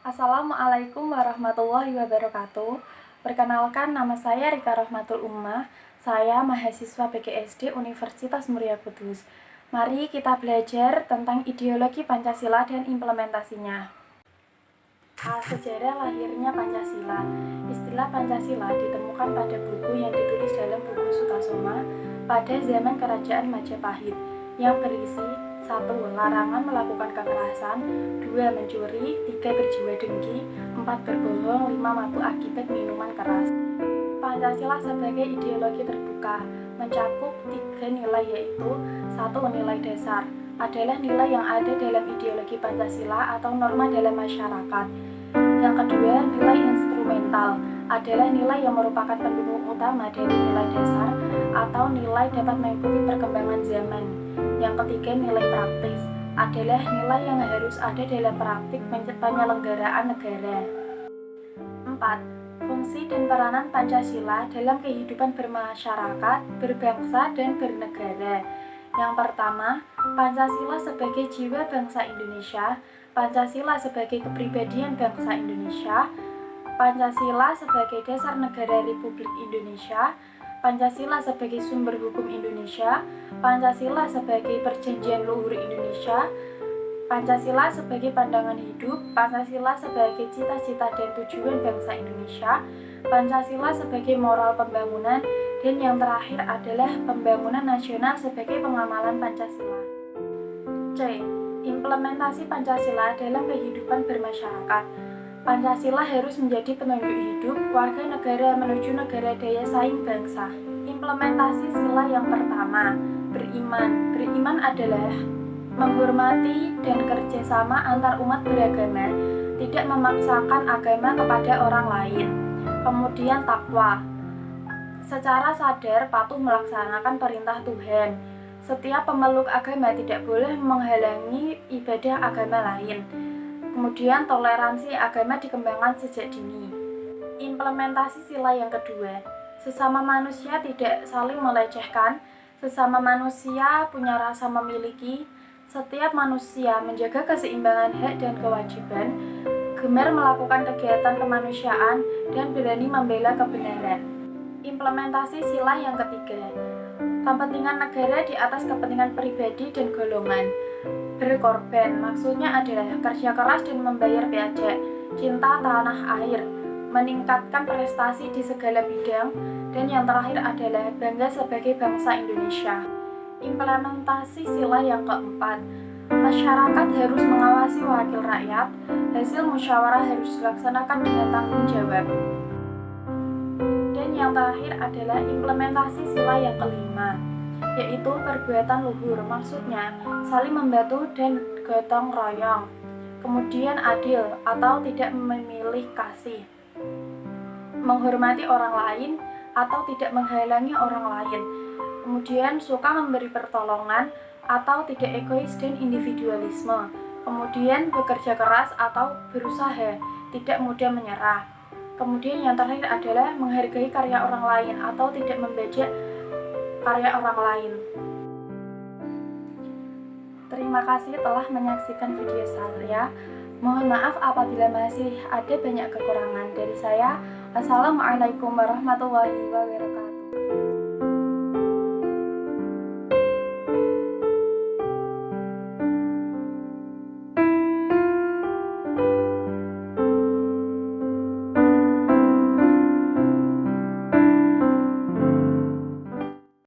Assalamualaikum warahmatullahi wabarakatuh. Perkenalkan, nama saya Rika Rohmatul Ummah. Saya mahasiswa PGSD Universitas Muria Kudus. Mari kita belajar tentang ideologi Pancasila dan implementasinya. Sejarah lahirnya Pancasila. Istilah Pancasila ditemukan pada buku yang ditulis dalam buku Sutasoma pada zaman Kerajaan Majapahit yang berisi 1. Larangan melakukan kekerasan, 2. Mencuri, 3. Berjiwa dengki, 4. Berbohong, 5. Mabuk akibat minuman keras. Pancasila sebagai ideologi terbuka mencakup 3 nilai, yaitu 1. Nilai dasar adalah nilai yang ada dalam ideologi Pancasila atau norma dalam masyarakat. Yang kedua, nilai instrumental adalah nilai yang merupakan pendukung utama dari nilai dasar atau nilai dapat mengikuti perkembangan zaman. Yang ketiga, nilai praktis adalah nilai yang harus ada dalam praktik penyelenggaraan negara. 4. Fungsi dan peranan Pancasila dalam kehidupan bermasyarakat, berbangsa, dan bernegara. Yang pertama, Pancasila sebagai jiwa bangsa Indonesia, Pancasila sebagai kepribadian bangsa Indonesia, Pancasila sebagai dasar negara Republik Indonesia, Pancasila sebagai sumber hukum Indonesia, Pancasila sebagai perjanjian luhur Indonesia, Pancasila sebagai pandangan hidup, Pancasila sebagai cita-cita dan tujuan bangsa Indonesia, Pancasila sebagai moral pembangunan, dan yang terakhir adalah pembangunan nasional sebagai pengamalan Pancasila. C. Implementasi Pancasila dalam kehidupan bermasyarakat. Pancasila harus menjadi penunjuk hidup warga negara menuju negara daya saing bangsa. Implementasi sila yang pertama, beriman. Beriman adalah menghormati dan kerjasama antar umat beragama, tidak memaksakan agama kepada orang lain. Kemudian takwa, secara sadar patuh melaksanakan perintah Tuhan. Setiap pemeluk agama tidak boleh menghalangi ibadah agama lain. Kemudian toleransi agama dikembangkan sejak dini. Implementasi sila yang kedua, sesama manusia tidak saling melecehkan, sesama manusia punya rasa memiliki, setiap manusia menjaga keseimbangan hak dan kewajiban, gemar melakukan kegiatan kemanusiaan, dan berani membela kebenaran. Implementasi sila yang ketiga, kepentingan negara di atas kepentingan pribadi dan golongan. Berkorban maksudnya adalah kerja keras dan membayar pajak, cinta tanah air, meningkatkan prestasi di segala bidang, dan yang terakhir adalah bangga sebagai bangsa Indonesia. Implementasi sila yang keempat, masyarakat harus mengawasi wakil rakyat, hasil musyawarah harus dilaksanakan dengan tanggung jawab. Dan yang terakhir adalah implementasi sila yang kelima, yaitu perbuatan luhur, maksudnya saling membantu dan gotong royong. Kemudian adil atau tidak memilih kasih, menghormati orang lain atau tidak menghalangi orang lain. Kemudian suka memberi pertolongan atau tidak egois dan individualisme. Kemudian bekerja keras atau berusaha, tidak mudah menyerah. Kemudian yang terakhir adalah menghargai karya orang lain atau tidak membajak karya orang lain. Terima kasih telah menyaksikan video saya. Mohon maaf apabila masih ada banyak kekurangan dari saya. Wassalamualaikum warahmatullahi wabarakatuh.